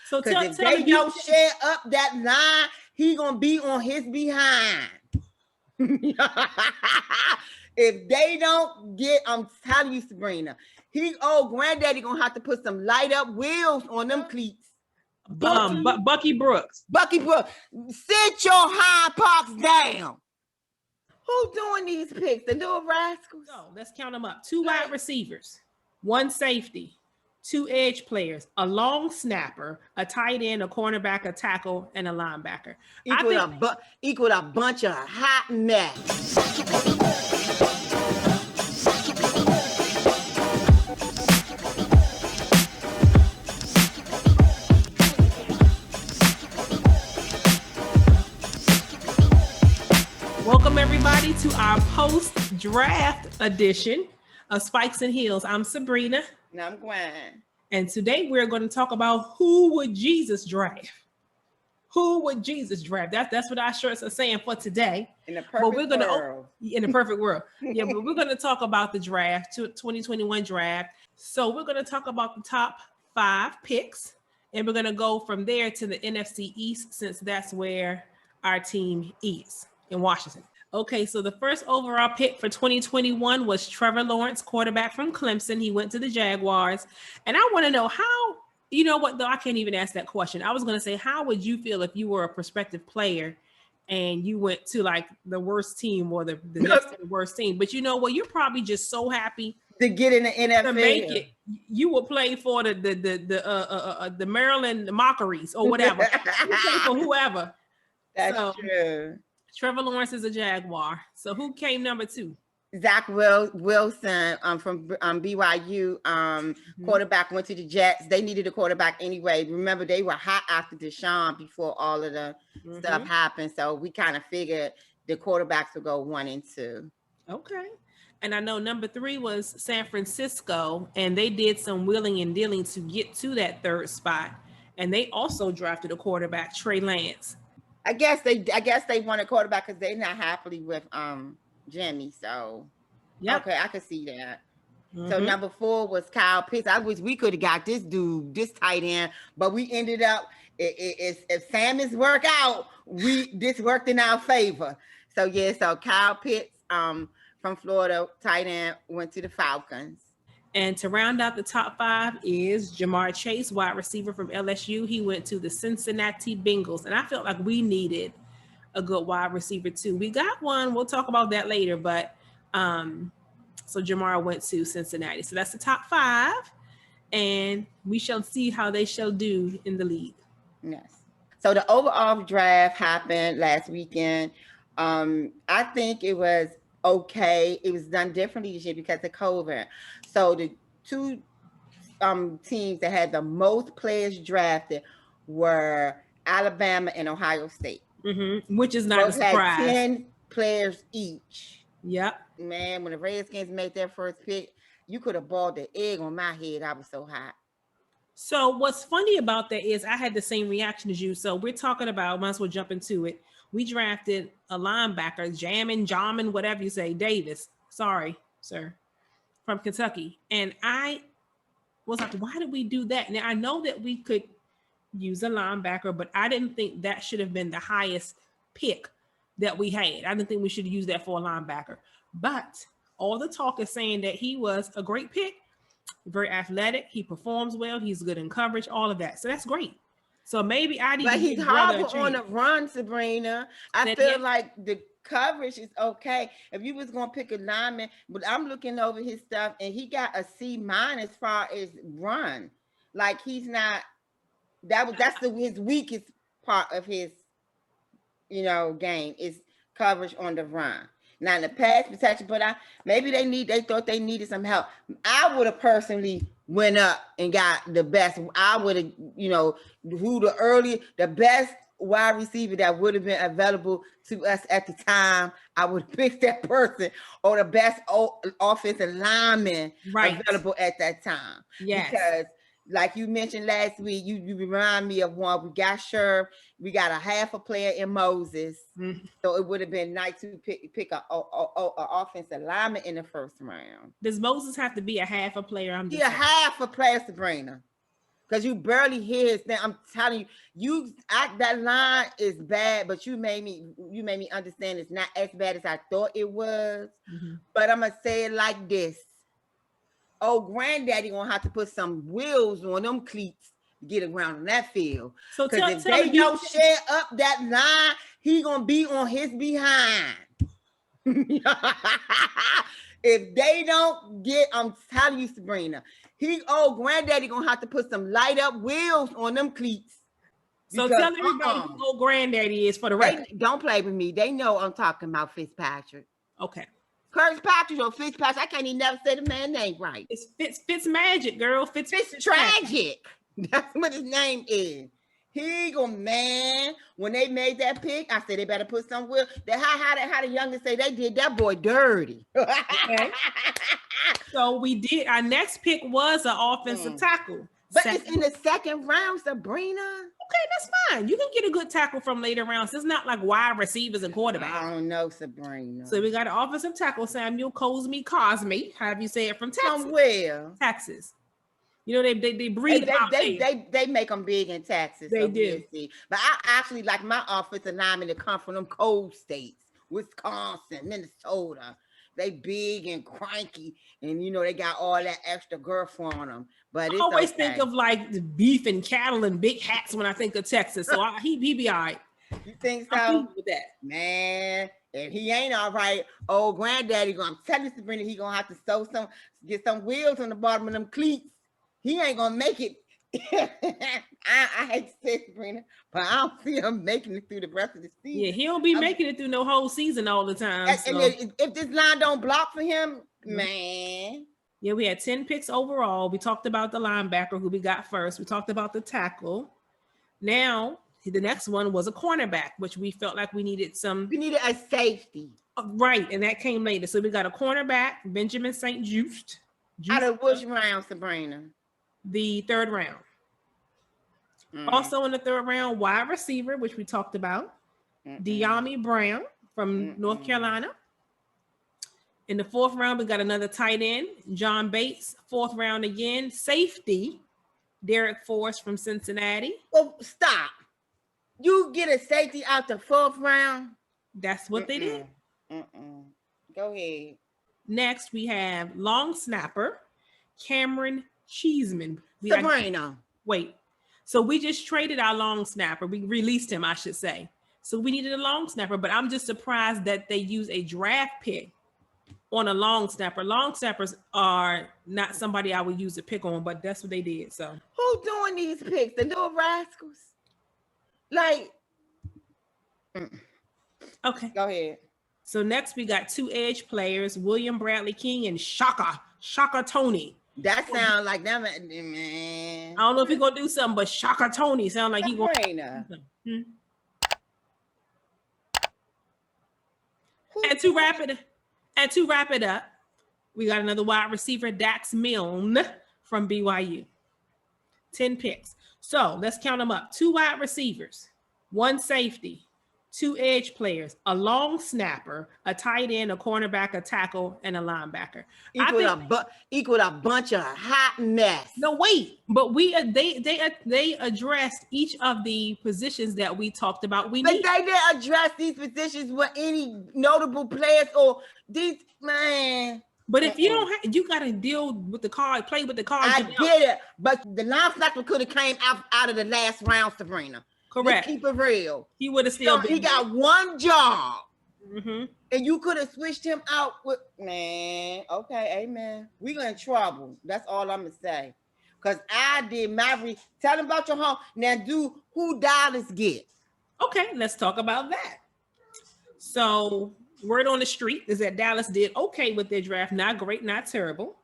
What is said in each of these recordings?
So because if they don't share up that line, he gonna be on his behind. If they don't get, I'm telling you, Sabrina, granddaddy gonna have to put some light up wheels on them cleats. Bucky Brooks. Bucky Brooks, sit your high pops down. Who doing these picks? The little rascals. So let's count them up. 2 wide receivers, 1 safety, 2 edge players, a long snapper, a tight end, a cornerback, a tackle, and a linebacker. Equal a bunch of hot mess. Welcome everybody to our post-draft edition of Spikes and Heels. I'm Sabrina. And I'm Gwen. And today we're going to talk about who would Jesus draft? Who would Jesus draft? That's what our shirts are saying for today. In the perfect world. In the perfect world. Yeah, but we're going to talk about the draft, 2021 draft. So we're going to talk about the top 5 picks. And we're going to go from there to the NFC East, since that's where our team is. In Washington. Okay, so the first overall pick for 2021 was Trevor Lawrence, quarterback from Clemson. He went to the Jaguars. And I want to know how, you know what, though, I can't even ask that question. I was going to say, how would you feel if you were a prospective player and you went to like the worst team or the next to the worst team? But you know what, you're probably just so happy to get in the NFL to make it. You will play for the Maryland Mockeries or whatever. You play for whoever. That's true. Trevor Lawrence is a Jaguar. So who came number 2? Zach Wilson from BYU. Quarterback went to the Jets. They needed a quarterback anyway. Remember, they were hot after Deshaun before all of the stuff happened. So we kind of figured the quarterbacks would go 1 and 2. Okay. And I know number 3 was San Francisco, and they did some wheeling and dealing to get to that 3rd spot. And they also drafted a quarterback, Trey Lance. I guess they wanted quarterback because they're not happily with Jimmy. So okay, I could see that. So number 4 was Kyle Pitts. I wish we could have got this tight end, but we ended up if Sammons work out, this worked in our favor. So so Kyle Pitts from Florida, tight end, went to the Falcons. And to round out the top 5 is Jamar Chase, wide receiver from LSU. He went to the Cincinnati Bengals. And I felt like we needed a good wide receiver too. We got one. We'll talk about that later. But so Jamar went to Cincinnati. So that's the top 5. And we shall see how they shall do in the league. Yes. So the overall draft happened last weekend. I think it was okay. It was done differently this year because of COVID. So the 2 teams that had the most players drafted were Alabama and Ohio State. Which is not a surprise. Had 10 players each. Yep. Man, when the Redskins made their first pick, you could have balled the egg on my head. I was so hot. So what's funny about that is I had the same reaction as you. So we're talking about, might as well jump into it. We drafted a linebacker, Jamin, whatever you say, Davis. Sorry, sir. From Kentucky. And I was like, why did we do that? Now, I know that we could use a linebacker, but I didn't think that should have been the highest pick that we had. I didn't think we should use that for a linebacker. But all the talk is saying that he was a great pick, very athletic. He performs well. He's good in coverage, all of that. So that's great. So maybe I didn't. But he's horrible on the run, Sabrina. I feel like the coverage is okay. If you was gonna pick a lineman, but I'm looking over his stuff and he got a C- as far as run. Like he's not. That's his weakest part of his, game is coverage on the run. Now in the pass protection, but maybe they thought they needed some help. I would have personally went up and got the best. I would have, the best wide receiver that would have been available to us at the time. I would pick that person, or the best offensive lineman available at that time. Yes. Because like you mentioned last week, you remind me of one. We got Sherb. We got a half a player in Moses. So it would have been nice to pick a offensive lineman in the first round. Does Moses have to be a half a player? Half a player, Sabrina. Because you barely hear his name. I'm telling you, that line is bad, but you made me understand it's not as bad as I thought it was. Mm-hmm. But I'm gonna say it like this. Oh, granddaddy gonna have to put some wheels on them cleats to get around in that field. So because if they don't share up that line, he gonna be on his behind. If they don't get, I'm telling you, Sabrina, granddaddy gonna have to put some light up wheels on them cleats. So tell everybody who old granddaddy is for the record. Don't play with me. They know I'm talking about Fitzpatrick. Okay. Kirkpatrick or Fitzpatrick. I can't even never say the man's name right. It's Fitz Magic, girl. Fitz Tragic. That's what his name is. He go, man, when they made that pick, I said they better put some wheel. How the youngest say they did that boy dirty. Okay. So we did, our next pick was an offensive tackle. But it's in the second round, Sabrina. Okay, that's fine. You can get a good tackle from later rounds. It's not like wide receivers and quarterbacks. I don't know, Sabrina. So we got an offensive tackle, Samuel Cosme, however you say it, from Texas. From where? Texas. You know, they breathe out they make them big in Texas. They do. But I actually like my offensive linemen to come from them cold states, Wisconsin, Minnesota. They big and cranky, and you know they got all that extra girth on them. But I always think of like the beef and cattle and big hats when I think of Texas. So he be all right. You think so? With that, man. If he ain't all right, old granddaddy, I'm telling you, Sabrina, he gonna have to get some wheels on the bottom of them cleats. He ain't gonna make it. I hate to say Sabrina, but I don't see him making it through the rest of the season. Yeah, he don't be making it through no whole season all the time. And if this line don't block for him, man. Yeah, we had 10 picks overall. We talked about the linebacker who we got first. We talked about the tackle. Now, the next one was a cornerback, which we felt like we needed some. We needed a safety. Right, and that came later. So we got a cornerback, Benjamin St. Just. Out of which round, Sabrina? The third round. Also in the third round, wide receiver, which we talked about, De'Ami Brown from North Carolina. In the fourth round, we got another tight end, John Bates. Fourth round again, safety, Derek Forrest from Cincinnati. Well, stop. You get a safety out the fourth round? That's what they did. Go ahead. Next, we have long snapper, Cameron Cheeseman. Sabrina. Wait. So we just traded our long snapper. We released him, I should say. So we needed a long snapper, but I'm just surprised that they use a draft pick on a long snapper. Long snappers are not somebody I would use a pick on, but that's what they did. So who doing these picks? The little rascals? Like, okay. Go ahead. So next we got two edge players, William Bradley King and Shaka Tony. That sounds like that, man. I don't know if he's gonna do something, but Shaka Tony sound like he gonna. And to wrap it up, we got another wide receiver, Dax Milne from BYU. 10 picks. So let's count them up: 2 wide receivers, 1 safety, 2 edge players, a long snapper, a tight end, a cornerback, a tackle, and a linebacker. Equaled a bunch of hot mess. No, wait, but they addressed each of the positions that we talked about. They didn't address these positions with any notable players or these, man. But if you don't have, you got to deal with the card, play with the cards. I get it, but the linebacker could have came out of the last round, Sabrina. Correct. Let's keep it real. He would have still been. He got one job. And you could have switched him out with, man. Okay, amen. We got in trouble. That's all I'm going to say. Because I did my tell him about your home. Now, who Dallas get? Okay, let's talk about that. So, word on the street is that Dallas did okay with their draft. Not great, not terrible.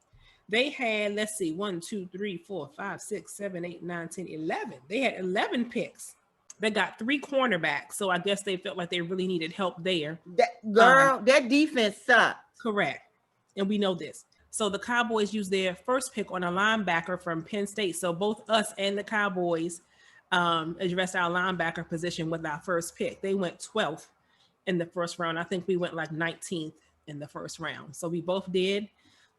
They had, let's see, 1, 2, 3, 4, 5, 6, 7, 8, 9, 10, 11. They had 11 picks. They got 3 cornerbacks, so I guess they felt like they really needed help there. That defense sucks. Correct, and we know this. So the Cowboys used their first pick on a linebacker from Penn State. So both us and the Cowboys addressed our linebacker position with our first pick. They went 12th in the first round. I think we went like 19th in the first round. So we both did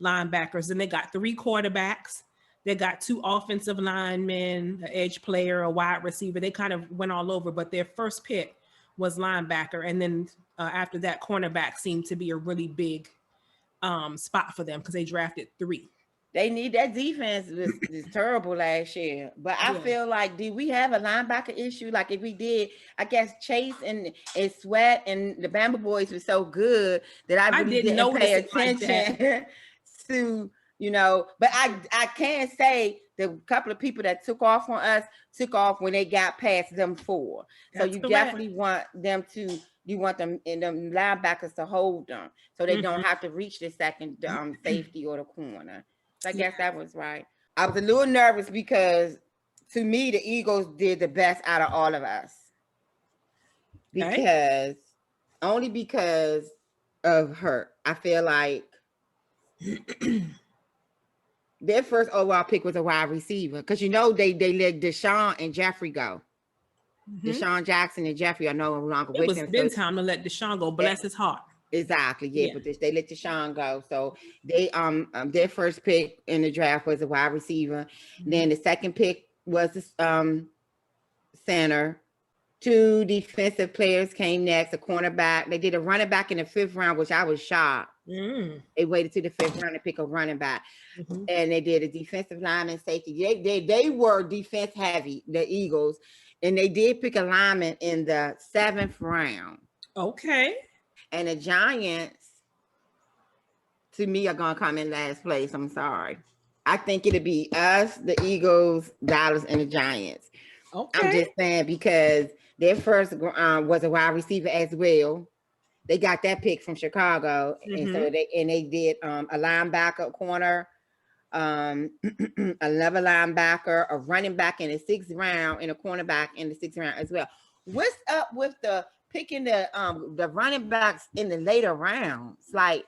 linebackers. And they got 3 quarterbacks, They got 2 offensive linemen, an edge player, a wide receiver. They kind of went all over, but their first pick was linebacker. And then after that, cornerback seemed to be a really big spot for them because they drafted 3. They need that defense was terrible last year. But I feel like, did we have a linebacker issue? Like if we did, I guess Chase and Sweat and the Bama boys were so good that I really didn't pay attention like to, you know, but I can say the couple of people that took off on us took off when they got past them 4. So you definitely want them to, you want them and them linebackers to hold them so they don't have to reach the second safety or the corner. So I guess that was right. I was a little nervous because to me, the Eagles did the best out of all of us. Because only because of her. I feel like their first overall pick was a wide receiver. Because you know they let Deshaun and Jeffrey go. Deshaun Jackson and Jeffrey are no longer with him. It was been time to let Deshaun go. Bless his heart. Exactly, but they let Deshaun go. So they their first pick in the draft was a wide receiver. Then the second pick was the center. 2 defensive players came next, a cornerback. They did a running back in the 5th round, which I was shocked. They waited to the 5th round to pick a running back. And they did a defensive lineman, safety. They were defense heavy, the Eagles, and they did pick a lineman in the 7th round. Okay. And the Giants, to me, are going to come in last place. I'm sorry. I think it'll be us, the Eagles, Dallas, and the Giants. Okay. I'm just saying because their first was a wide receiver as well. They got that pick from Chicago. And so they did a linebacker, corner, another linebacker, a running back in the 6th round, and a cornerback in the 6th round as well. What's up with the picking the running backs in the later rounds? Like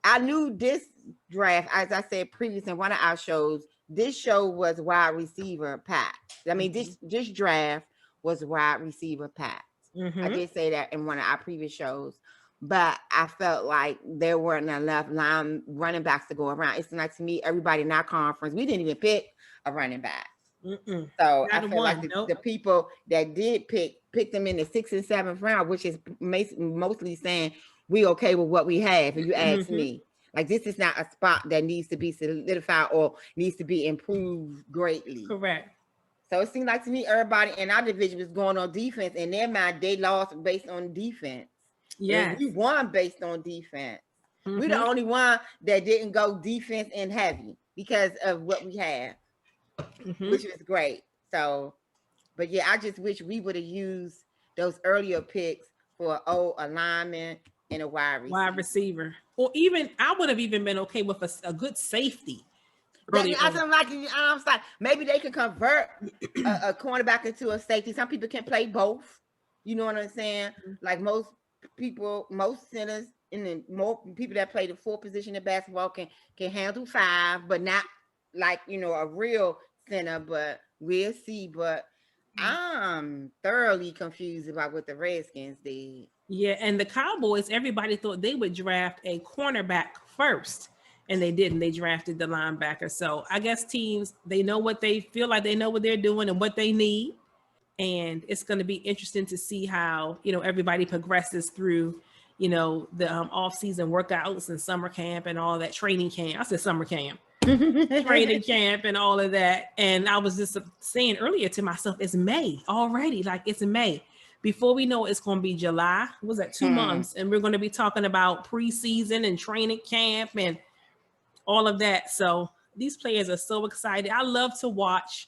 I knew this draft, as I said previously in one of our shows, this show was wide receiver packed. I mean, this draft was wide receiver packed. I did say that in one of our previous shows, but I felt like there weren't enough running backs to go around. It's like to me, everybody in our conference, we didn't even pick a running back. So I feel like the people that did pick them in the 6th and 7th round, which is mostly saying we okay with what we have. If you ask me, like this is not a spot that needs to be solidified or needs to be improved greatly. Correct. So it seemed like to me, everybody in our division was going on defense. In their mind, they lost based on defense. Yeah, we won based on defense. We're the only one that didn't go defense and heavy because of what we have. Which was great. So, but yeah, I just wish we would have used those earlier picks for a lineman and a wide receiver. Or even I would have even been okay with a good safety. I'm like, maybe they can convert a cornerback into a safety. Some people can play both. You know what I'm saying? Like most centers, and then more people that play the 4 position in basketball can handle 5, but not like a real center. But we'll see. But I'm thoroughly confused about what the Redskins did. Yeah, and the Cowboys, everybody thought they would draft a cornerback first, and they didn't. They drafted the linebacker. So I guess teams, they know what they feel like they know what they're doing and what they need. And it's going to be interesting to see how, everybody progresses through, the off-season workouts and summer camp and all that training camp. I said summer camp. Training camp and all of that. And I was just saying earlier to myself, it's May already. Like it's May. Before we know it, it's going to be July. What was that, 2 months? And we're going to be talking about preseason and training camp and all of that. So these players are so excited. I love to watch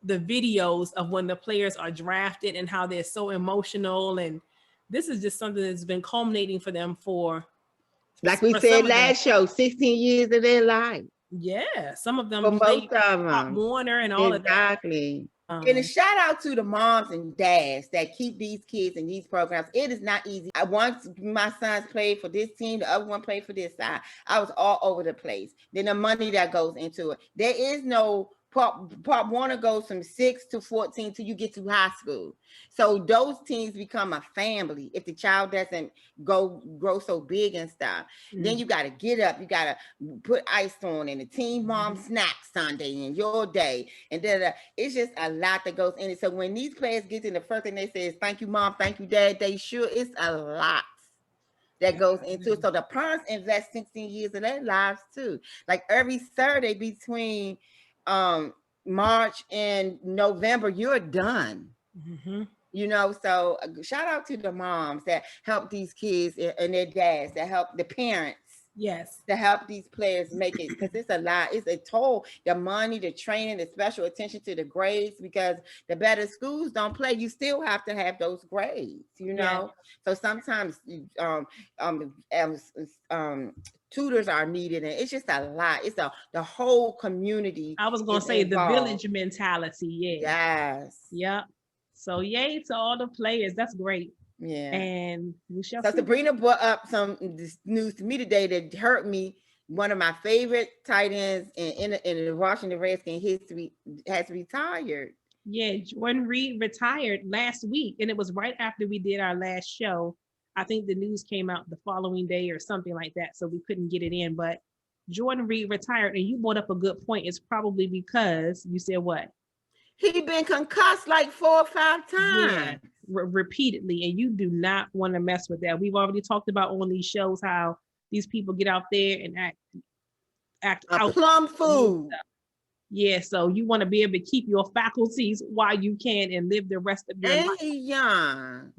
the videos of when the players are drafted and how they're so emotional. And this is just something that's been culminating for them for, like we said last show, 16 years of their life. Yeah, some of them for most of them. Pop Warner and all of that. Exactly. And a shout out to the moms and dads that keep these kids in these programs. It is not easy. Once my sons played for this team, the other one played for this side. I was all over the place. Then the money that goes into it. There is no Part 1 goes from 6 to 14 till you get to high school. So those teams become a family if the child doesn't grow so big and stuff. Then you got to get up, you got to put ice on, and the team mom snacks Sunday in your day, and it's just a lot that goes in it. So when these players get in, the first thing they say is thank you mom, thank you dad. They sure it's a lot that goes into it. So the parents invest 16 years of their lives too. Like every Saturday between March and November, you're done. You know, so shout out to the moms that help these kids and their dads, that help the parents. Yes. To help these players make it, because it's a lot. It's a toll. The money, the training, the special attention to the grades, because the better schools don't play, you still have to have those grades, you know. So sometimes tutors are needed, and it's just a lot. It's the whole community. I was gonna say involved. The village mentality. Yes. Yep. So yay to all the players. That's great. Yeah. And we shall see. Sabrina brought up some news to me today that hurt me. One of my favorite tight ends in the Washington Redskins history has retired. Yeah, Jordan Reed retired last week, and it was right after we did our last show. I think the news came out the following day or something like that, so we couldn't get it in. But Jordan Reed retired, and you brought up a good point. It's probably because you said what? He'd been concussed like 4 or 5 times. Yeah, repeatedly, and you do not want to mess with that. We've already talked about on these shows how these people get out there and act a plum fool. Yeah, so you want to be able to keep your faculties while you can and live the rest of your life. He's young.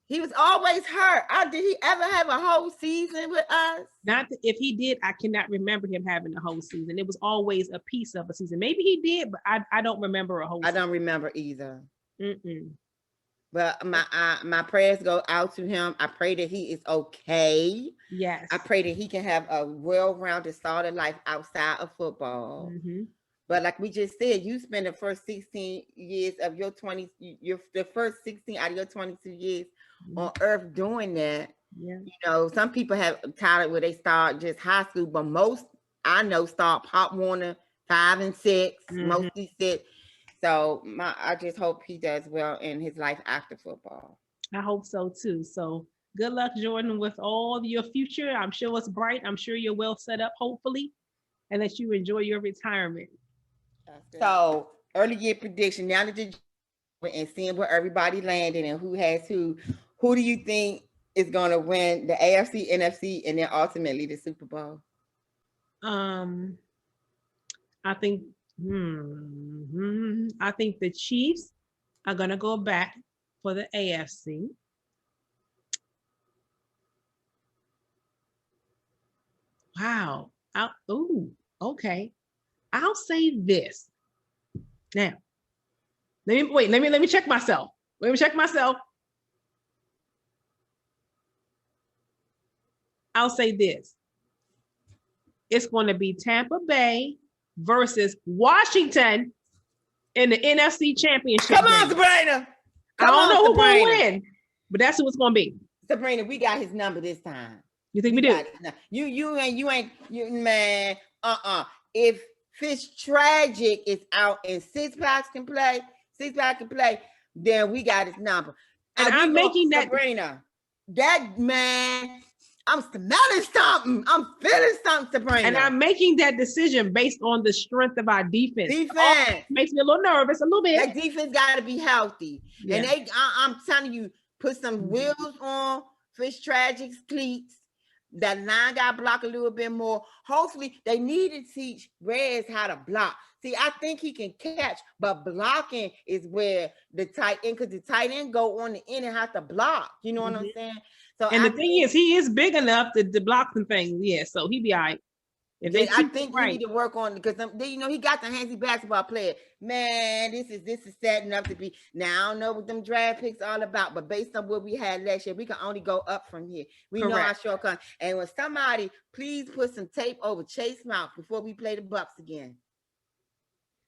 He was always hurt. Did he ever have a whole season with us? Not if he did, I cannot remember him having a whole season. It was always a piece of a season. Maybe he did, but I don't remember a whole season. I don't remember either. But my prayers go out to him. I pray that he is okay. Yes. I pray that he can have a well-rounded, solid life outside of football. But like we just said, you spend the first 16 years of your 20, the first 16 out of your 22 years on earth doing that. Yeah. You know, some people have talent where they start just high school, but most I know start Pop Warner 5 and 6, mostly 6. So I just hope he does well in his life after football. I hope so too. So good luck, Jordan, with all your future. I'm sure it's bright. I'm sure you're well set up, hopefully, and that you enjoy your retirement. So early year prediction. Now that you're and seeing where everybody landed and who has who do you think is going to win the AFC, NFC, and then ultimately the Super Bowl? I think the Chiefs are going to go back for the AFC. Wow. Okay. I'll say this. Now, let me check myself. I'll say this. It's going to be Tampa Bay versus Washington in the NFC Championship. Come on, Sabrina. I don't know who's going to win, but that's who it's going to be. Sabrina, we got his number this time. You think we do? You man. If Fitztragic is out and Six Pack can play, then we got his number. And I'm making that Sabrina. That man, I'm smelling something. I'm feeling something, Sabrina. And I'm making that decision based on the strength of our defense. Makes me a little nervous, a little bit. That defense got to be healthy. Yeah. And I'm telling you, put some wheels on Fitztragic's cleats. That line got blocked a little bit more. Hopefully, they need to teach Reyes how to block. See, I think he can catch, but blocking is where the tight end, because the tight end go on the end and have to block. You know what I'm saying? So, and the thing is, he is big enough to block some things. Yeah, so he be all right. I think you need to work on, because he got the handsy basketball player. Man, this is setting up to be. Now I don't know what them draft picks all about, but based on what we had last year, we can only go up from here. We know our shortcut. And when somebody please put some tape over Chase mouth before we play the Bucks again.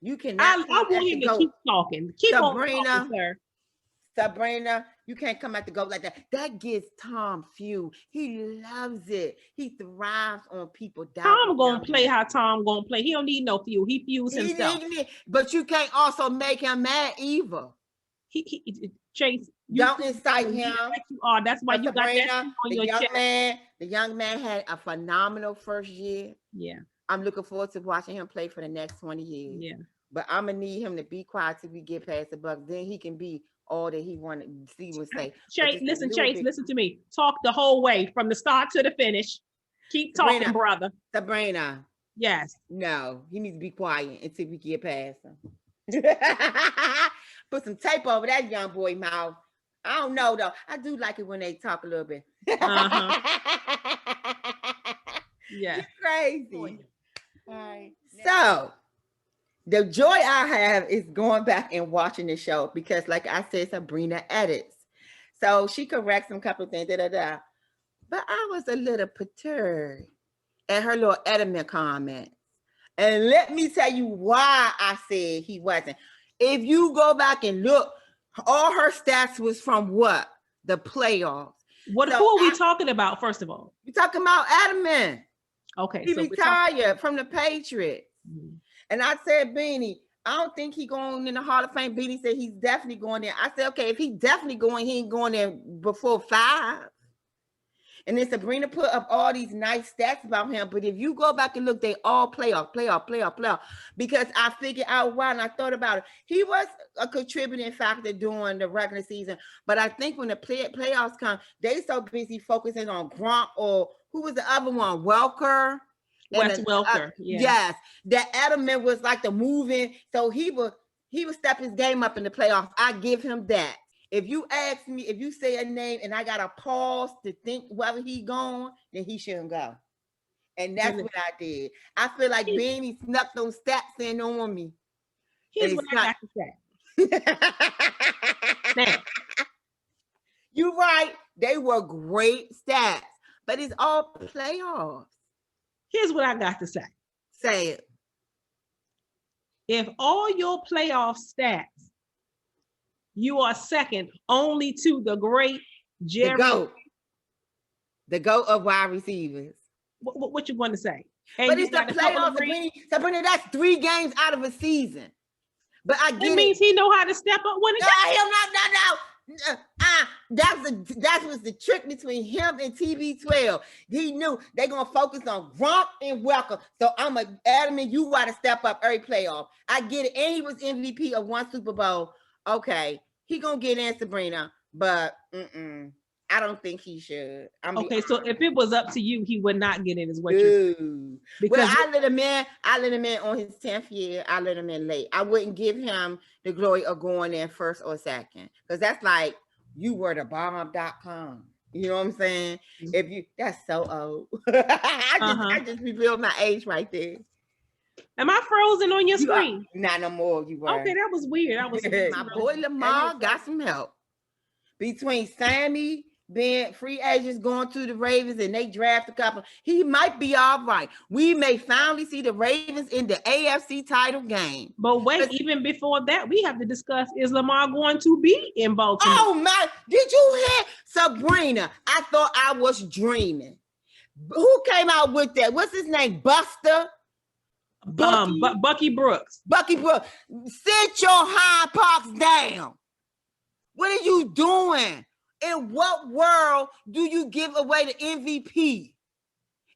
You cannot. I want you to keep talking. Keep Sabrina, on talking, sir. Sabrina, you can't come at the GOAT like that. That gives Tom fuel. He loves it. He thrives on people doubting. Tom gonna play how Tom gonna play. He don't need no fuel. He fuels himself. But you can't also make him mad either. Chase, don't incite him. You are. That's why you Sabrina, got that on your chest. The young man had a phenomenal first year. Yeah. I'm looking forward to watching him play for the next 20 years. Yeah. But I'm gonna need him to be quiet till we get past the Bucks. Then he can be all that he wanted. Steve say. Chase, listen to me. Talk the whole way from the start to the finish. Keep talking, Sabrina, brother. Sabrina. Yes. No, he needs to be quiet until we get past him. Put some tape over that young boy mouth. I don't know though. I do like it when they talk a little bit. Yeah. It's crazy. All right. So the joy I have is going back and watching the show because, like I said, Sabrina edits. So she corrects some couple of things, But I was a little perturbed at her little Edelman comments. And let me tell you why I said he wasn't. If you go back and look, all her stats was from what? The playoffs. Who are we talking about, first of all? We're talking about Edelman. Okay. He retired from the Patriots. Mm-hmm. And I said, Beanie, I don't think he's going in the Hall of Fame. Beanie said he's definitely going there. I said, okay, if he's definitely going, he ain't going there before 5. And then Sabrina put up all these nice stats about him. But if you go back and look, they all playoff. Because I figured out why, and I thought about it. He was a contributing factor during the regular season. But I think when the playoffs come, they so busy focusing on Gronk or who was the other one? Welker. Wes Welker. Yeah. Yes. That Edelman was like the moving. So he would step his game up in the playoffs. I give him that. If you ask me, if you say a name and I got to pause to think whether he gone, then he shouldn't go. And that's what I did. I feel like Beanie snuck those stats in on me. Here's what I got to say. You're right. They were great stats, but it's all playoffs. Here's what I got to say. Say it. If all your playoff stats, you are second only to the great Jerry. The GOAT of wide receivers. What you want to say? And but it's the playoffs. Sabrina, that's 3 games out of a season. But I get it. Means he know how to step up when it that was the trick between him and TB12. He knew they're gonna focus on Gronk and Welker. So I'm a Edelman, you gotta step up every playoff. I get it. And he was MVP of 1 Super Bowl. Okay, he gonna get in, Sabrina, but I don't think he should. Okay, so if it was up to you, he would not get in, is what you. Because I let him in on his 10th year. I let him in late. I wouldn't give him the glory of going in first or second, because that's like you were the bomb.com. You know what I'm saying? That's so old. I just revealed my age right there. Am I frozen on your screen? Not no more. You were. Okay, that was weird. My boy Lamar got some help. Between Sammy being free agents going to the Ravens and they draft a couple, he might be all right. We may finally see the Ravens in the AFC title game. But wait, even before that, we have to discuss, is Lamar going to be in Baltimore? Oh my, did you hear Sabrina? I thought I was dreaming. Who came out with that? What's his name? Buster? Bucky Brooks. Bucky Brooks. Sit your hind parts down. What are you doing? In what world do you give away the MVP?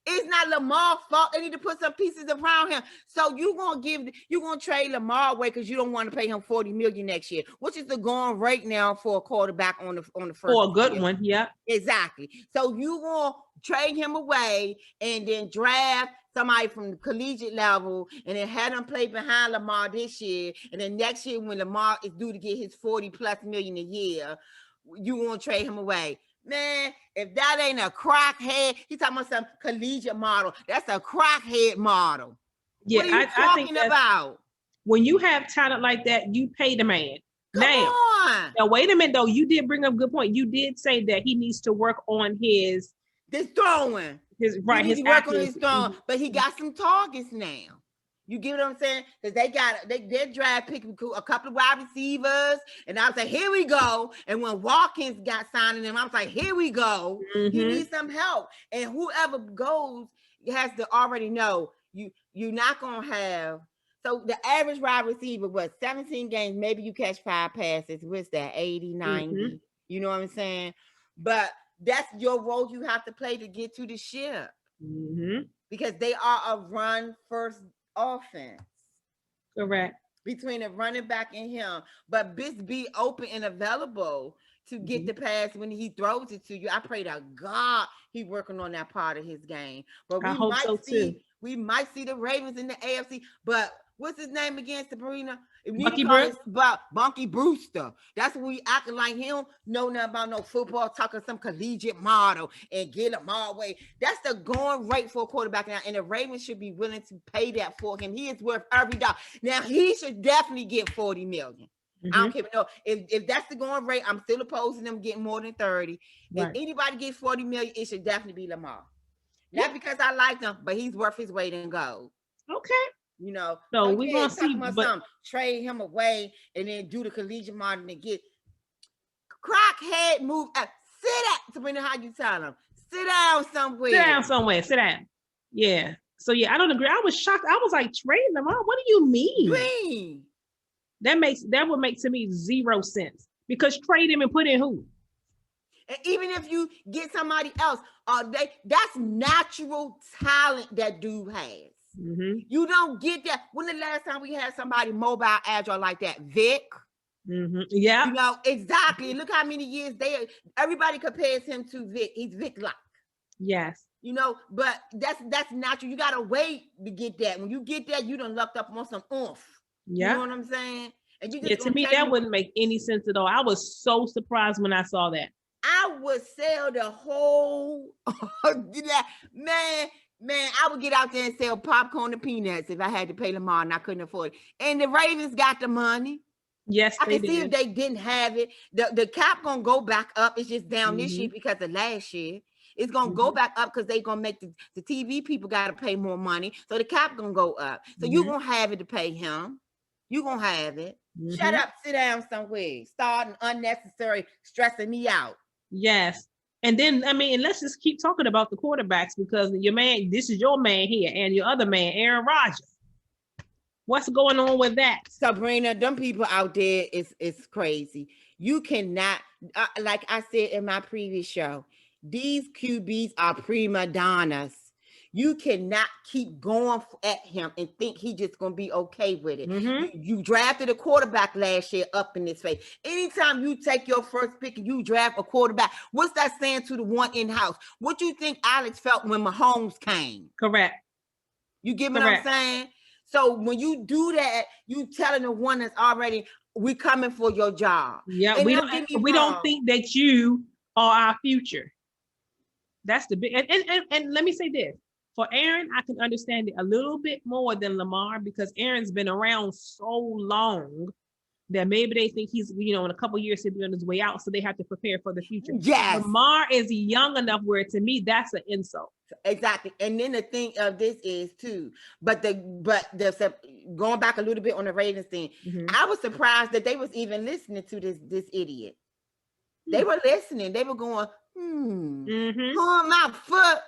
It's not Lamar's fault. They need to put some pieces around him. So you're gonna trade Lamar away because you don't want to pay him $40 million next year, which is the going rate now for a quarterback on the first. For a good one, yeah. Exactly. So you gonna trade him away and then draft somebody from the collegiate level and then have him play behind Lamar this year, and then next year when Lamar is due to get his $40+ million a year, you want to trade him away. Man, if that ain't a crackhead, he's talking about some collegiate model. That's a crackhead model. Yeah, what are you talking about? When you have talent like that, you pay the man. Come on. Now, wait a minute, though. You did bring up a good point. You did say that he needs to work on his throwing. His throwing, but he got some targets now. You get what I'm saying? Because their draft pick a couple of wide receivers, and I was like, here we go. And when Watkins got signed in them, I was like, here we go. He needs some help. And whoever goes has to already know you're not gonna have. So the average wide receiver was 17 games. Maybe you catch 5 passes. What's that? 80, 90. You know what I'm saying? But that's your role you have to play to get to the ship. Because they are a run first offense. Correct. Between a running back and him. But be open and available to get the pass when he throws it to you. I pray to God he's working on that part of his game. But I hope so too. We might see the Ravens in the AFC, but what's his name again, Sabrina? Bunky Brewster. That's what we acting like he don't know nothing about no football, talking some collegiate model and get him all way. That's the going rate for a quarterback now, and the Ravens should be willing to pay that for him. He is worth every dollar. Now he should definitely get $40 million. I don't care. No, if that's the going rate, I'm still opposing them getting more than 30. Right. If anybody gets $40 million, it should definitely be Lamar. Not because I like him, but he's worth his weight in gold. Okay. You know, so we're gonna see, but trade him away and then do the collegiate model and get crackhead move. Sit down, Sabrina. How you tell him? Sit down somewhere. Sit down. Yeah. So yeah, I don't agree. I was shocked. I was like, trade Lamar. What do you mean? That would make to me 0 sense, because trade him and put in who? And even if you get somebody else, that's natural talent that dude has. You don't get that. When the last time we had somebody mobile, agile like that? Vic. Yeah. You know, exactly. Look how many years everybody compares him to Vic. He's Vic-like. Yes. You know, but that's natural. You gotta wait to get that. When you get that, you done lucked up on some oomph. Yeah. You know what I'm saying? And you just to me, that wouldn't make any sense at all. I was so surprised when I saw that. I would sell the whole man, I would get out there and sell popcorn and peanuts if I had to pay Lamar and I couldn't afford it. And the Ravens got the money. Yes, I can see if they didn't have it. The cap gonna go back up. It's just down this year because of last year. It's gonna go back up because they're gonna make the TV people gotta pay more money. So the cap gonna go up. So you're gonna have it to pay him. You're gonna have it. Shut up, sit down somewhere. Starting unnecessary stressing me out. Yes. And then, I mean, let's just keep talking about the quarterbacks, because this is your man here, and your other man, Aaron Rodgers. What's going on with that? Sabrina, them people out there is crazy. You cannot, like I said in my previous show, these QBs are prima donnas. You cannot keep going at him and think he's just going to be okay with it. You drafted a quarterback last year up in his face. Anytime you take your first pick and you draft a quarterback, what's that saying to the one in-house? What do you think Alex felt when Mahomes came? Correct. You get what I'm saying? So when you do that, you telling the one that's already, we coming for your job. Yeah, and we don't think that you are our future. That's the big, and let me say this. For Aaron, I can understand it a little bit more than Lamar, because Aaron's been around so long that maybe they think he's, in a couple of years he'll be on his way out, so they have to prepare for the future. Yes. Lamar is young enough where, to me, that's an insult. Exactly. And then the thing of this is too, but going back a little bit on the Ravens thing, I was surprised that they was even listening to this idiot. They were listening. They were going, on my foot.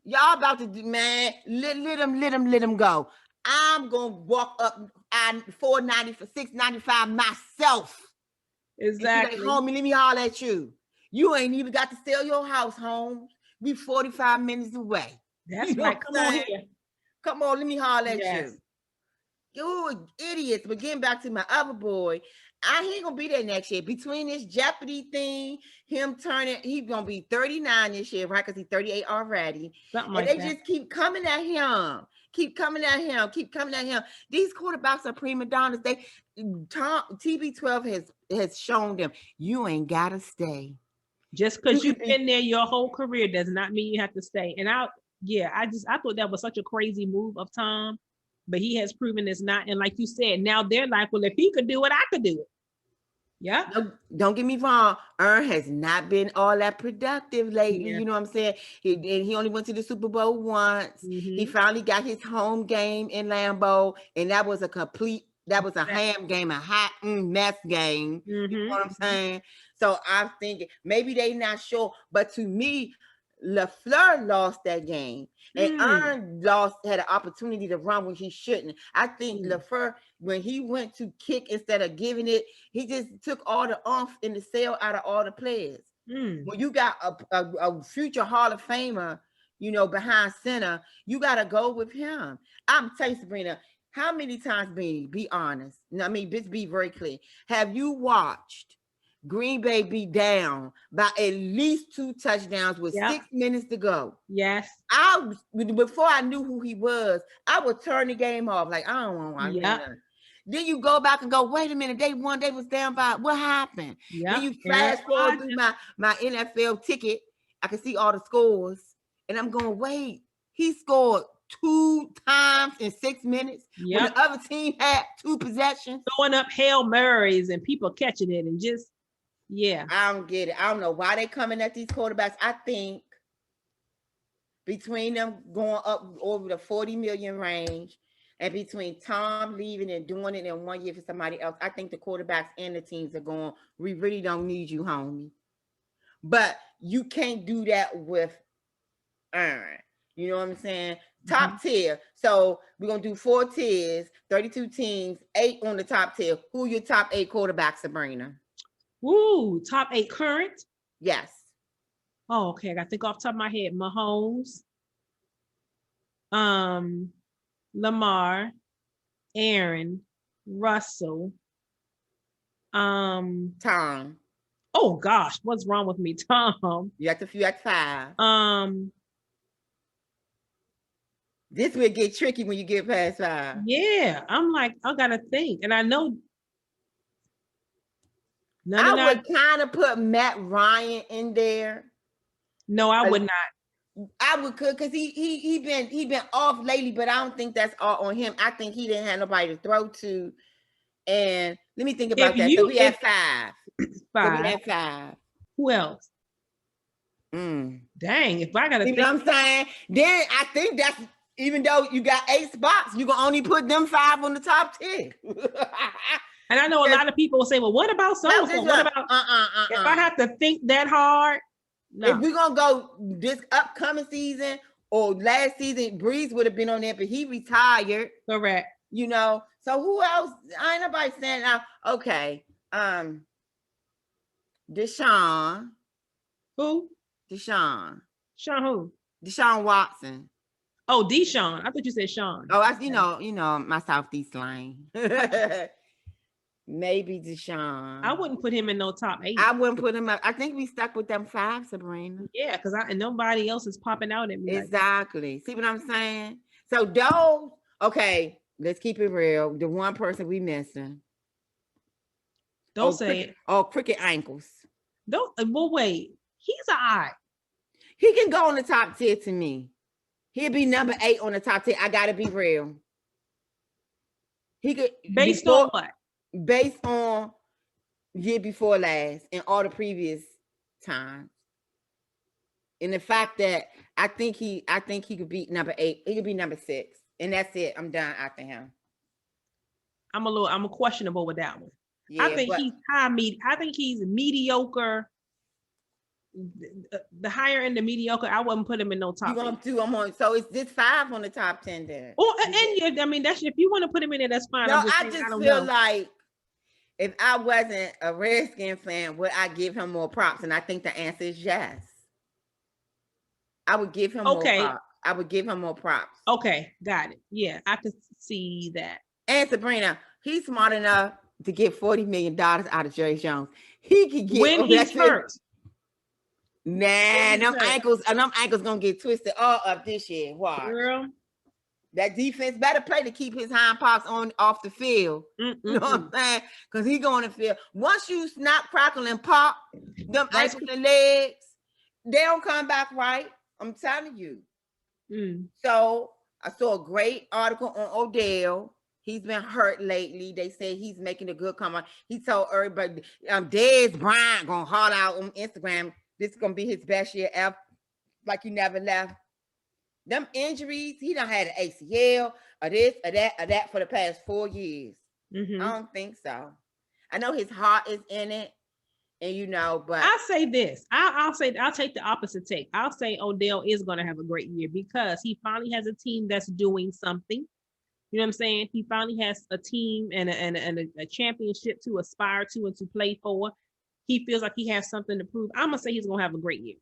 Y'all about to do, man, let them go. I'm gonna walk up at 490 for 695 myself. Exactly. Like, homie, let me holler at you. You ain't even got to sell your house, home. We 45 minutes away. That's right. Come on here. Come on, let me holler at you. You idiots. But getting back to my other boy, he ain't gonna be there next year. Between this Jeopardy thing, he's gonna be 39 this year, right? Because he's 38 already. They just keep coming at him. Keep coming at him. These quarterbacks are prima donnas. TB12 has shown them you ain't gotta stay. Just because you've been there your whole career does not mean you have to stay. And I thought that was such a crazy move of Tom, but he has proven it's not. And like you said, now they're like, well, if he could do it, I could do it. Yeah. Don't get me wrong. Ern has not been all that productive lately. Yeah. You know what I'm saying? He only went to the Super Bowl once. Mm-hmm. He finally got his home game in Lambeau, and that was a ham game, a mess game. Mm-hmm. You know what I'm saying? So I'm thinking maybe they not sure, but to me, LaFleur lost that game, and Ern had an opportunity to run when he shouldn't. I think LaFleur, when he went to kick instead of giving it, he just took all the oomph in the sail out of all the players. When you got a future Hall of Famer, you know, behind center, you got to go with him. I'm telling you, Sabrina, how many times, be honest, I mean, just be very clear, have you watched Green Bay be down by at least 2 touchdowns with 6 minutes to go? Yes. Before I knew who he was, I would turn the game off. Like, I don't want to watch nothing. Then you go back and go, wait a minute, they won, they was down by, what happened? Then you flash forward through my NFL ticket, I can see all the scores, and I'm going, wait, he scored 2 times in 6 minutes when the other team had 2 possessions. Throwing up Hail Marys and people catching it and just, I don't get it. I don't know why they coming at these quarterbacks. I think between them going up over the 40 million range, and between Tom leaving and doing it in 1 year for somebody else, I think the quarterbacks and the teams are going, we really don't need you, homie. But you can't do that with Ern. You know what I'm saying? Top tier. So we're going to do 4 tiers, 32 teams, 8 on the top tier. Who are your top 8 quarterbacks, Sabrina? Ooh, top 8 current? Yes. Oh, okay. I got to think off the top of my head. Mahomes. Lamar, Aaron, Russell, Tom. Oh gosh, what's wrong with me? Tom. You at 5. This will get tricky when you get past 5. Yeah, I'm like, I gotta think, and I know. I would kind of put Matt Ryan in there. No, I would not. I would because he been off lately, but I don't think that's all on him. I think he didn't have nobody to throw to. And let me think about that. So we had 5. 5. So we had 5. Who else? Dang, if I gotta think, what I'm saying, then I think that's, even though you got 8 spots, you can only put them 5 on the top 10. And I know a lot of people will say, well, what about so-and-so? What about if I have to think that hard? No. If we're gonna go this upcoming season or last season, Breeze would have been on there, but he retired. Correct. You know, so who else? I ain't nobody saying now. Okay. Deshaun. Who? Deshaun. Sean who? Deshaun Watson. Oh, Deshaun. I thought you said Sean. Oh, that's you know my Southeast slang. Maybe Deshaun. I wouldn't put him in no top 8. I wouldn't put him up. I think we stuck with them 5, Sabrina. Yeah, because nobody else is popping out at me. Exactly. Like, see what I'm saying? So those, okay, let's keep it real. The one person we missing. Don't say it. Oh, cricket ankles. Don't. Well, wait. He's an eye. He can go on the top 10 to me. He'll be number 8 on the top 10. I gotta be real. He could based on what? Based on year before last and all the previous times. And the fact that I think he could be number 8. He could be number 6. And that's it. I'm done after him. I'm questionable with that one. Yeah, I think he's high I think he's mediocre. The higher end of mediocre, I wouldn't put him in no top. You want to? I'm on. So it's this 5 on the top 10 there. Oh, and I mean, that's if you want to put him in there, that's fine. No, I just feel like if I wasn't a Redskin fan, would I give him more props? And I think the answer is yes. I would give him more props. I would give him more props. Okay, got it. Yeah, I could see that. And Sabrina, he's smart enough to get $40 million out of Jerry Jones. He could get when he's hurt. Nah, them ankles gonna get twisted all up this year. Watch. Girl. That defense better play to keep his hind parts off the field. You know what I'm saying? Because he going to field. Once you snap, crackle, and pop, them ankles and legs, they don't come back right. I'm telling you. So I saw a great article on Odell. He's been hurt lately. They say he's making a good comeback. He told everybody, Dez Bryant gonna haul out on Instagram. This is gonna be his best year ever. Like he never left. Them injuries, he done had an ACL or this or that for the past 4 years. I don't think so. I know his heart is in it, and but I'll say this. I'll take the opposite take. I'll say Odell is going to have a great year because he finally has a team that's doing something. You know what I'm saying? He finally has a team and a championship to aspire to and to play for. He feels like he has something to prove. I'm gonna say he's gonna have a great year.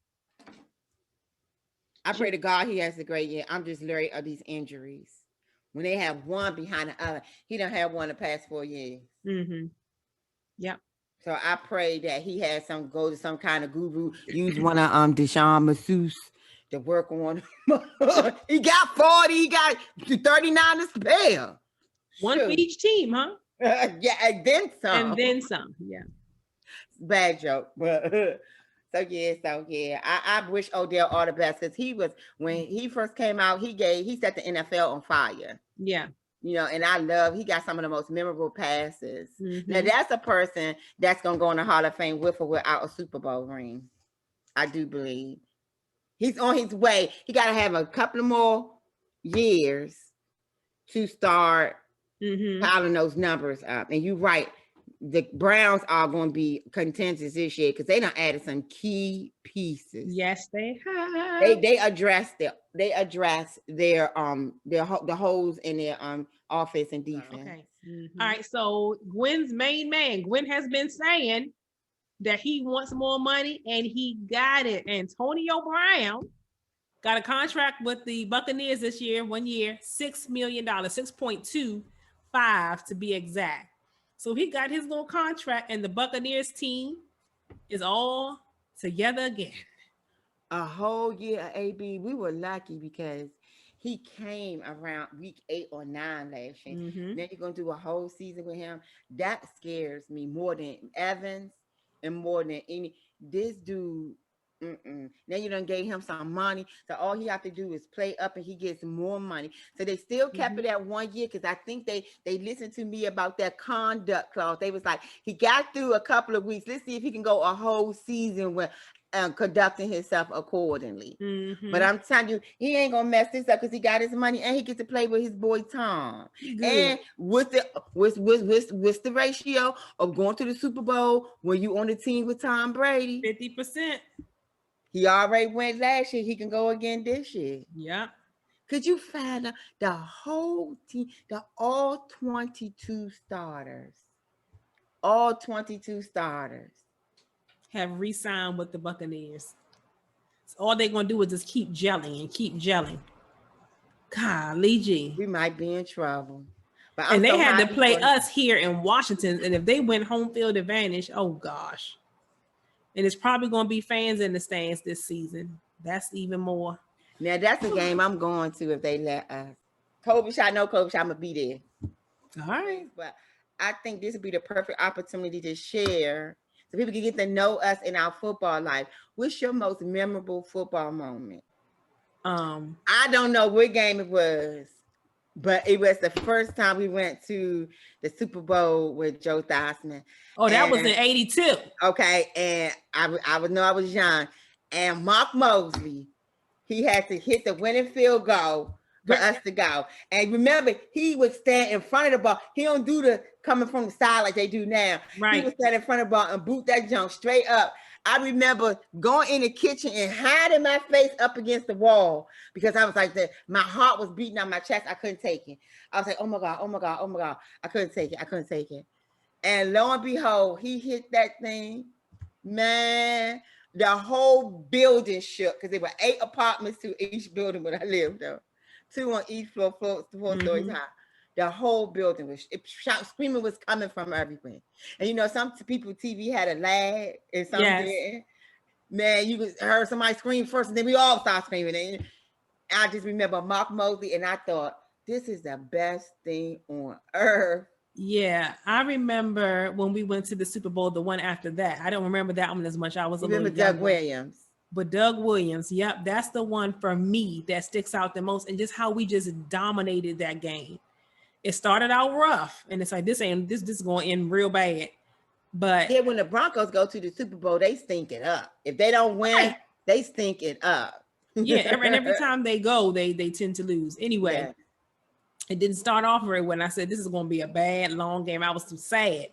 I pray to God he has a great year. I'm just leery of these injuries. When they have one behind the other, he don't have one the past 4 years. Yep. So I pray that he has go to some kind of guru, use one of Deshaun Masseuse to work on. He got 40, he got 39 to spare. One for each team, huh? Yeah, and then some. Yeah. Bad joke, but so yeah. I wish Odell all the best because when he first came out, he set the NFL on fire. Yeah. And he got some of the most memorable passes. Now that's a person that's gonna go in the Hall of Fame with or without a Super Bowl ring. I do believe he's on his way. He got to have a couple of more years to start piling those numbers up. And you're right, the Browns are going to be contentious this year because they done added some key pieces. Yes, they have. They address their the holes in their offense and defense. Okay. All right. So Gwen's main man, Gwen has been saying that he wants more money and he got it. Antonio Brown got a contract with the Buccaneers this year, 1 year, $6 million, 6.25 to be exact. So he got his little contract and the Buccaneers team is all together again. A whole year of AB. We were lucky because he came around week 8 or 9 last year. Then you're going to do a whole season with him. That scares me more than Evans and more than any. This dude, now you done gave him some money. So all he have to do is play up and he gets more money. So they still kept it at 1 year because I think they listened to me about that conduct clause. They was like, he got through a couple of weeks. Let's see if he can go a whole season with conducting himself accordingly. But I'm telling you, he ain't gonna mess this up because he got his money and he gets to play with his boy Tom. Good. And what's the ratio of going to the Super Bowl when you on the team with Tom Brady? 50%. He already went last year. He can go again this year. Yeah. Could you find out the whole team, all 22 starters have re-signed with the Buccaneers. So all they're going to do is just keep gelling. Golly gee. We might be in trouble. And they had to play us here in Washington. And if they win home field advantage, oh gosh. And it's probably going to be fans in the stands this season. That's even more. Now, that's a game I'm going to if they let us. Kobe shot, I'm going to be there. All right. But I think this would be the perfect opportunity to share so people can get to know us in our football life. What's your most memorable football moment? I don't know what game it was, but it was the first time we went to the Super Bowl with Joe Theismann. Oh, that was in 82. Okay, and I was young. And Mark Mosley, he had to hit the winning field goal for us to go. And remember, he would stand in front of the ball. He don't do the coming from the side like they do now. Right. He would stand in front of the ball and boot that junk straight up. I remember going in the kitchen and hiding my face up against the wall because I was like that. My heart was beating on my chest. I couldn't take it. I was like, oh my God. I couldn't take it. And lo and behold, he hit that thing. Man, the whole building shook because there were 8 apartments to each building where I lived though. 2 on each floor stories high. The whole building was screaming was coming from everywhere. And some people TV had a lag and some didn't. Man, you heard somebody scream first and then we all start screaming. And I just remember Mark Mosley and I thought, this is the best thing on earth. Yeah, I remember when we went to the Super Bowl, the one after that. I don't remember that one as much. I was a little younger. Doug Williams. But Doug Williams, yep, that's the one for me that sticks out the most. And just how we just dominated that game. it started out rough, and it's like this is going to end real bad. But yeah, when the Broncos go to the Super Bowl, they stink it up. If they don't win, they stink it up. Yeah, every time they go, they tend to lose. Anyway, yeah. It didn't start off very well. I said this is going to be a bad long game. I was too sad.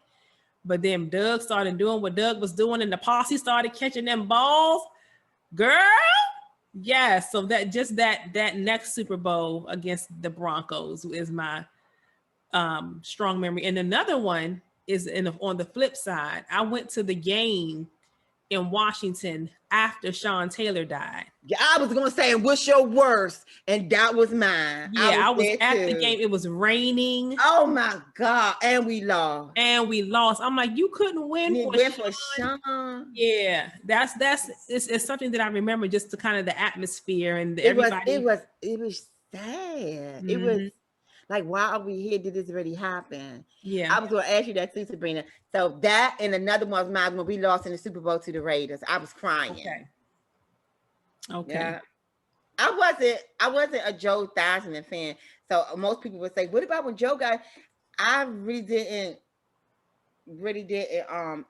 But then Doug started doing what Doug was doing, and the posse started catching them balls. Girl, yeah. So that next Super Bowl against the Broncos is my strong memory. And another one is on the flip side. I went to the game in Washington after Sean Taylor died. Yeah, I was gonna say, what's your worst? And that was mine. Yeah, I was at the game. It was raining. Oh my God. And we lost. I'm like, you couldn't win for Sean. Yeah, it's something that I remember, just the kind of the atmosphere and everybody. It was sad. Mm-hmm. It was like, why are we here? Did this really happen? Yeah. I was going to ask you that too, Sabrina. So that and another one was mine when we lost in the Super Bowl to the Raiders. I was crying. Okay. Yeah. I wasn't a Joe Theismann fan. So most people would say, what about when Joe got? I really didn't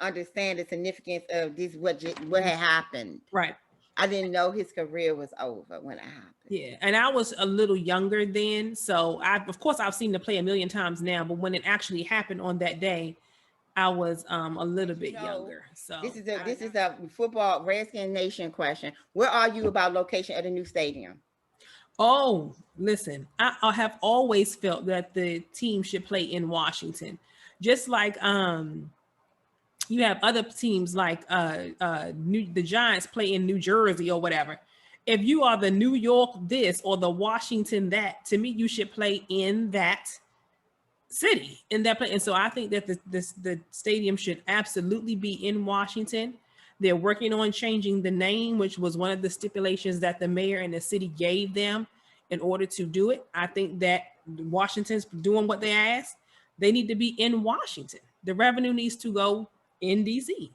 understand the significance of this, what had happened. Right. I didn't know his career was over when it happened. Yeah, and I was a little younger then, so of course I've seen the play a million times now, but when it actually happened on that day, I was a little bit younger. So this is a football Redskin Nation question. Where are you about location of the new stadium? Oh, listen, I have always felt that the team should play in Washington, just like you have other teams like the Giants play in New Jersey or whatever. If you are the New York this or the Washington that, to me, you should play in that city, in that place. And so I think that the stadium should absolutely be in Washington. They're working on changing the name, which was one of the stipulations that the mayor and the city gave them in order to do it. I think that Washington's doing what they asked. They need to be in Washington. The revenue needs to go in DC.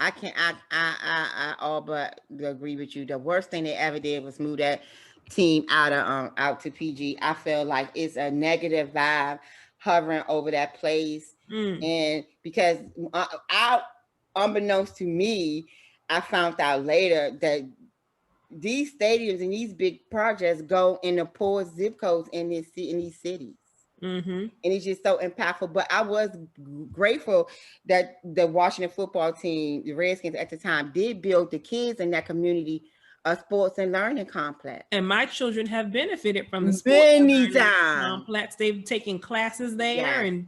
I all but agree with you. The worst thing they ever did was move that team out to PG. I feel like it's a negative vibe hovering over that place. And because unbeknownst to me, I found out later that these stadiums and these big projects go in the poor zip codes in these cities. Mm-hmm. And it's just so impactful. But I was grateful that the Washington football team, the Redskins at the time, did build the kids in that community a sports and learning complex. And my children have benefited from the sports and learning complex. They've taken classes there and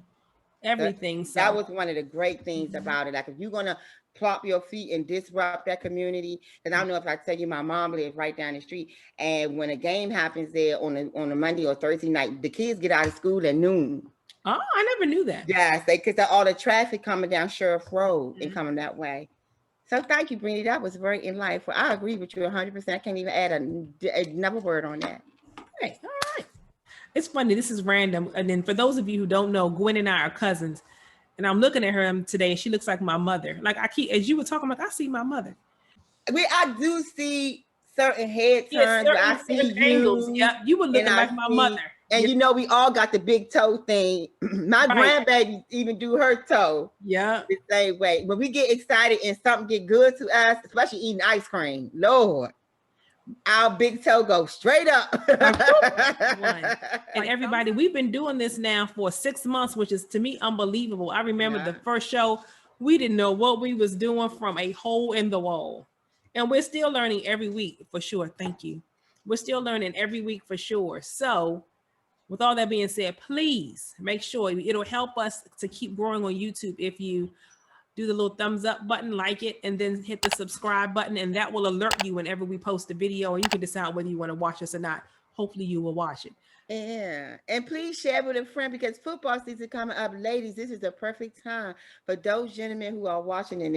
everything. So that was one of the great things about it. Like, if you're gonna plop your feet and disrupt that community, and I don't know if I tell you, my mom lives right down the street, and when a game happens there on a Monday or Thursday night, the kids get out of school at noon. Oh, I never knew that. Yes, because all the traffic coming down Sheriff Road and coming that way. So thank you, Brittany. That was very enlightful. I agree with you 100%. I can't even add another word on that. Hey, all right. It's funny. This is random. And then for those of you who don't know, Gwen and I are cousins. And I'm looking at her today, and she looks like my mother. Like, as you were talking, like, I see my mother. I do see certain head turns. I see angles. Yeah, you were looking like my mother. And you know, we all got the big toe thing. My grandbaby even do her toe. Yeah, the same way. When we get excited and something get good to us, especially eating ice cream, Lord, our big toe goes straight up. And everybody, we've been doing this now for 6 months, which is to me unbelievable. I remember the first show, we didn't know what we was doing from a hole in the wall. And we're still learning every week for sure. Thank you. We're still learning every week for sure. So with all that being said, please make sure it'll help us to keep growing on YouTube if you do the little thumbs up button, like it, and then hit the subscribe button, and that will alert you whenever we post a video, and you can decide whether you want to watch us or not. Hopefully you will watch it. Yeah, and please share with a friend, because football season coming up. Ladies, this is the perfect time for those gentlemen who are watching and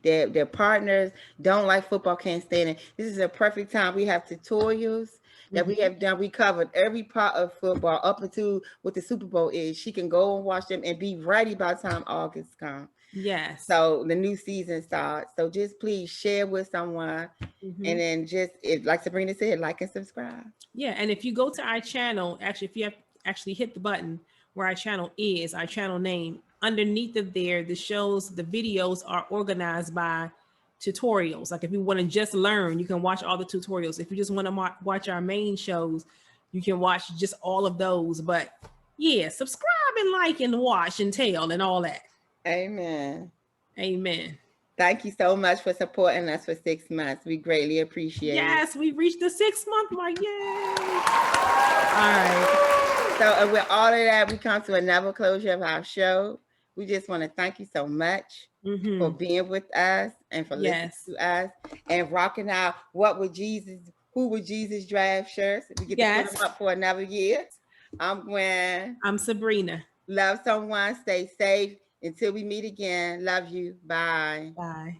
their partners don't like football, can't stand it. This is a perfect time. We have tutorials that we have done. We covered every part of football up until what the Super Bowl is. She can go and watch them and be ready by the time August comes. Yes. So the new season starts. So just please share with someone. And then just, if, like Sabrina said, like and subscribe. Yeah. And if you go to our channel, actually, if you have actually hit the button where our channel name, underneath of there, the videos are organized by tutorials. Like if you want to just learn, you can watch all the tutorials. If you just want to watch our main shows, you can watch just all of those. But yeah, subscribe and like and watch and tell and all that. Amen. Amen. Thank you so much for supporting us for 6 months. We greatly appreciate it. Yes, we reached the 6-month mark. Yay! All right. So with all of that, we come to another closure of our show. We just want to thank you so much for being with us and for listening to us and rocking out Who Would Jesus Draft shirts. We get to put them up for another year. I'm Gwen. I'm Sabrina. Love someone. Stay safe. Until we meet again. Love you. Bye. Bye.